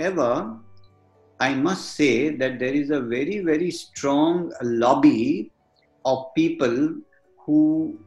However, I must say that there is a very, very strong lobby of people who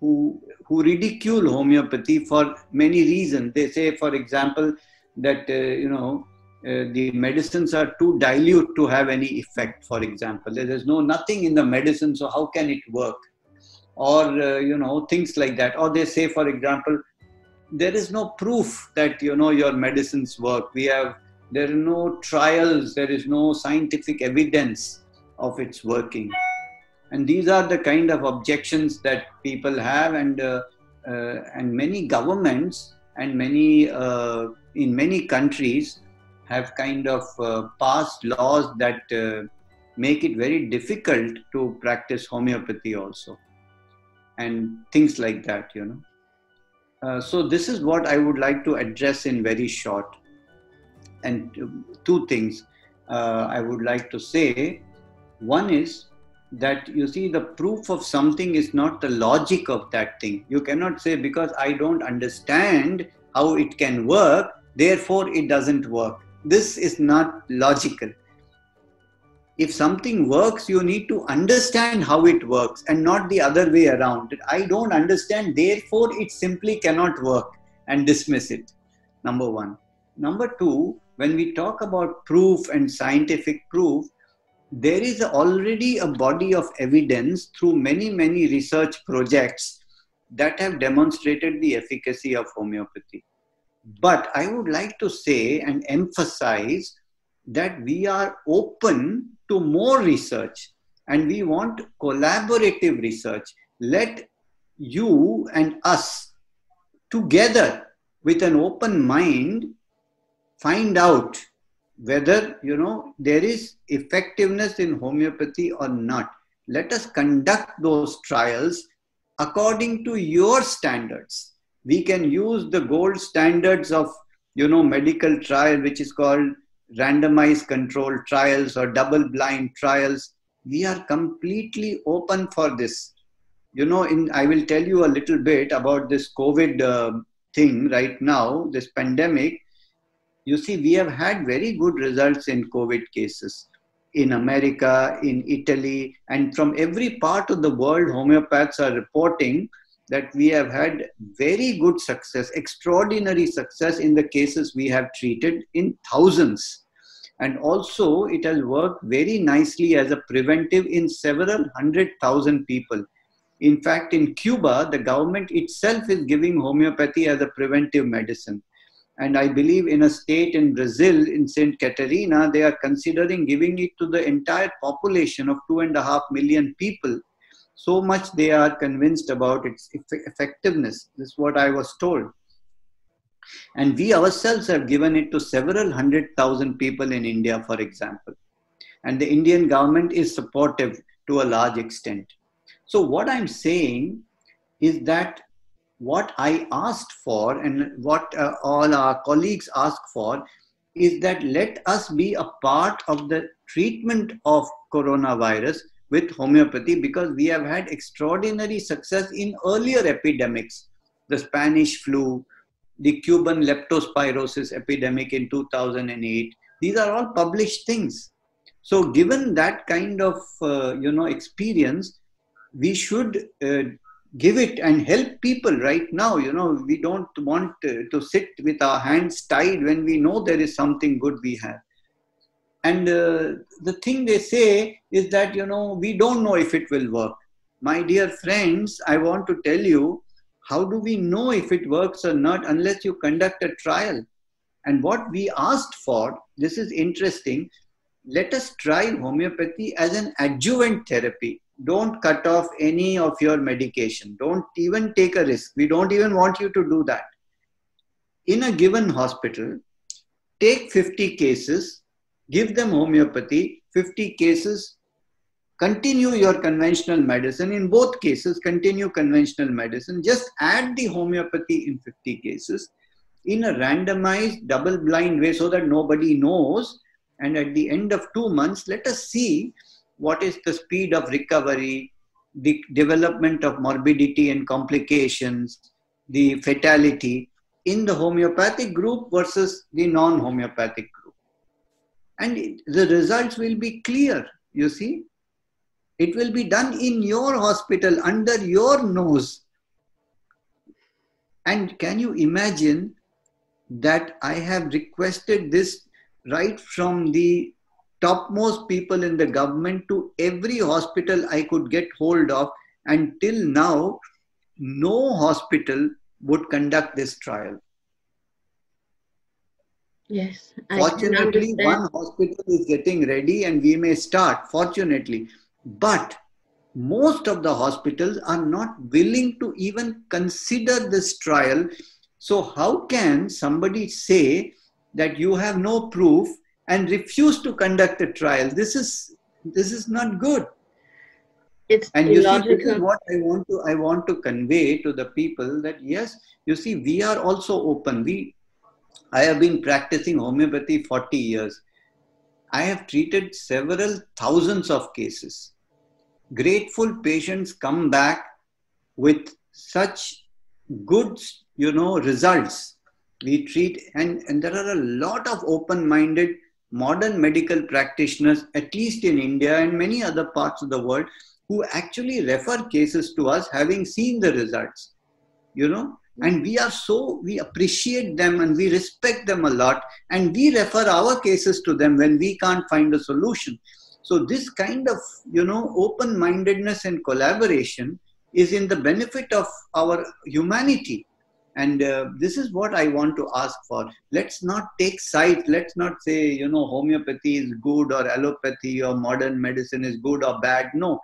who ridicule homeopathy for many reasons. They say, for example, that the medicines are too dilute to have any effect. For example, there's nothing in the medicine, so how can it work? Or things like that. Or they say, for example, there is no proof that your medicines work. There are no trials, there is no scientific evidence of its working. And these are the kind of objections that people have, and many governments and in many countries have kind of passed laws that make it very difficult to practice homeopathy also, and things like that, So this is what I would like to address in very short. And two things I would like to say. One is that, you see, the proof of something is not the logic of that thing. You cannot say, because I don't understand how it can work, therefore it doesn't work. This is not logical. If something works, you need to understand how it works, and not the other way around. I don't understand, therefore it simply cannot work, and dismiss it. Number one. Number two, when we talk about proof and scientific proof, there is already a body of evidence through many, many research projects that have demonstrated the efficacy of homeopathy. But I would like to say and emphasize that we are open to more research, and we want collaborative research. Let you and us together with an open mind find out whether there is effectiveness in homeopathy or not. Let us conduct those trials according to your standards. We can use the gold standards of medical trial, which is called randomized controlled trials or double-blind trials. We are completely open for this. I will tell you a little bit about this COVID thing right now, this pandemic. You see, we have had very good results in COVID cases in America, in Italy, and from every part of the world, homeopaths are reporting that we have had very good success, extraordinary success in the cases we have treated, in thousands. And also, it has worked very nicely as a preventive in several 100,000 people. In fact, in Cuba, the government itself is giving homeopathy as a preventive medicine. And I believe in a state in Brazil, in St. Catarina, they are considering giving it to the entire population of 2.5 million people. So much they are convinced about its effectiveness. This is what I was told. And we ourselves have given it to several 100,000 people in India, for example. And the Indian government is supportive to a large extent. So what I'm saying is that what I asked for, and what all our colleagues asked for, is that let us be a part of the treatment of coronavirus with homeopathy, because we have had extraordinary success in earlier epidemics, the Spanish flu, the Cuban leptospirosis epidemic in 2008. These are all published things. So given that kind of experience, we should give it and help people right now. We don't want to sit with our hands tied when we know there is something good we have. And the thing they say is that, we don't know if it will work. My dear friends, I want to tell you, how do we know if it works or not unless you conduct a trial? And what we asked for, this is interesting, let us try homeopathy as an adjuvant therapy. Don't cut off any of your medication. Don't even take a risk. We don't even want you to do that. In a given hospital, take 50 cases, give them homeopathy, 50 cases, continue your conventional medicine. In both cases, continue conventional medicine. Just add the homeopathy in 50 cases in a randomized double-blind way so that nobody knows. And at the end of 2 months, let us see what is the speed of recovery, the development of morbidity and complications, the fatality. in the homeopathic group versus the non-homeopathic group. And the results will be clear, you see. It will be done in your hospital, under your nose. And can you imagine that I have requested this right from the topmost people in the government to every hospital I could get hold of, and till now, no hospital would conduct this trial. Yes. Fortunately, one hospital is getting ready and we may start, fortunately. But most of the hospitals are not willing to even consider this trial. So how can somebody say that you have no proof and refuse to conduct a trial? This is not good. It's and illogical. You see, this is what I want to convey to the people, that yes, you see, we are also open. I have been practicing homeopathy 40 years. I have treated several thousands of cases. Grateful patients come back with such good, results. We treat, and there are a lot of open-minded modern medical practitioners, at least in India and many other parts of the world, who actually refer cases to us having seen the results, and we appreciate them and we respect them a lot, and we refer our cases to them when we can't find a solution. So this kind of, open-mindedness and collaboration is in the benefit of our humanity. And this is what I want to ask for. Let's not take side. Let's not say, homeopathy is good or allopathy or modern medicine is good or bad. No.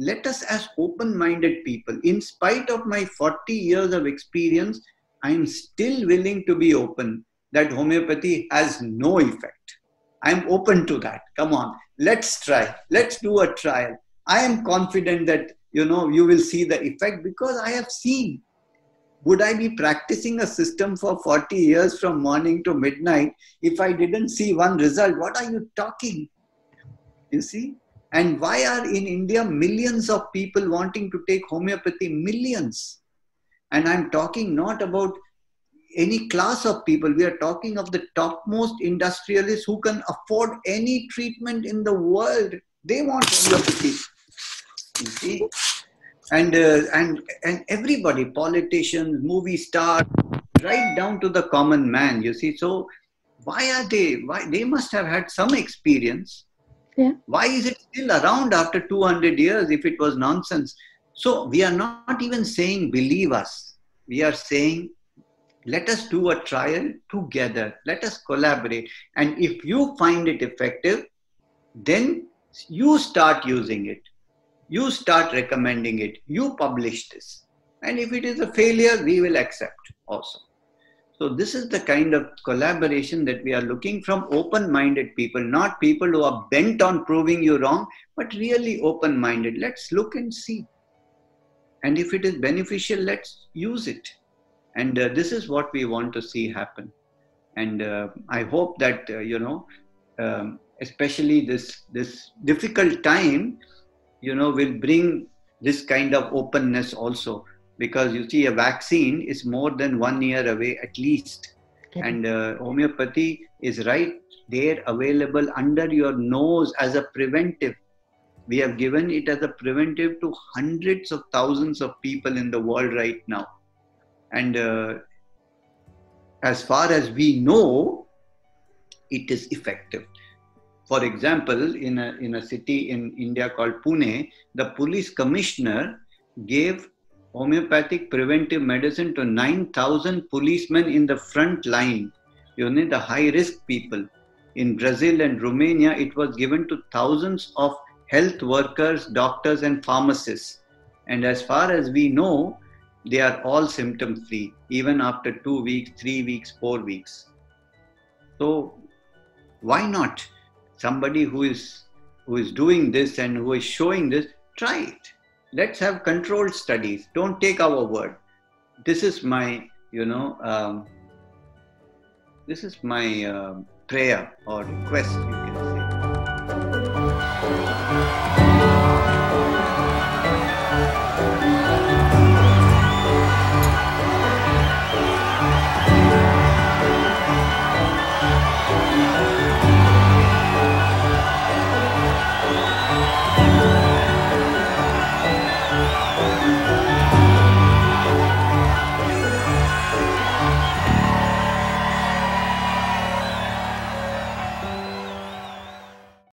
Let us, as open-minded people, in spite of my 40 years of experience, I am still willing to be open that homeopathy has no effect. I am open to that. Come on, let's try. Let's do a trial. I am confident that, you will see the effect, because I have seen. Would I be practicing a system for 40 years from morning to midnight if I didn't see one result? What are you talking? You see? And why are in India millions of people wanting to take homeopathy? Millions. And I'm talking not about any class of people. We are talking of the topmost industrialists who can afford any treatment in the world. They want homeopathy. You see? And everybody, politicians, movie stars, right down to the common man, you see. So why they must have had some experience. Yeah. Why is it still around after 200 years if it was nonsense? So we are not even saying believe us. We are saying let us do a trial together. Let us collaborate. And if you find it effective, then you start using it. You start recommending it. You publish this. And if it is a failure, we will accept also. So this is the kind of collaboration that we are looking from open-minded people, not people who are bent on proving you wrong, but really open-minded. Let's look and see. And if it is beneficial, let's use it. And this is what we want to see happen. And I hope that, especially this difficult time, will bring this kind of openness also. Because you see, a vaccine is more than 1 year away at least. And homeopathy is right there, available under your nose as a preventive. We have given it as a preventive to hundreds of thousands of people in the world right now. And as far as we know, it is effective. For example, in a city in India called Pune, the police commissioner gave homeopathic preventive medicine to 9,000 policemen in the front line, the high-risk people. In Brazil and Romania, it was given to thousands of health workers, doctors, and pharmacists. And as far as we know, they are all symptom-free, even after 2 weeks, 3 weeks, 4 weeks. So why not? Somebody who is doing this and who is showing this, try it. Let's have controlled studies. Don't take our word. This is my, prayer or request, you can say.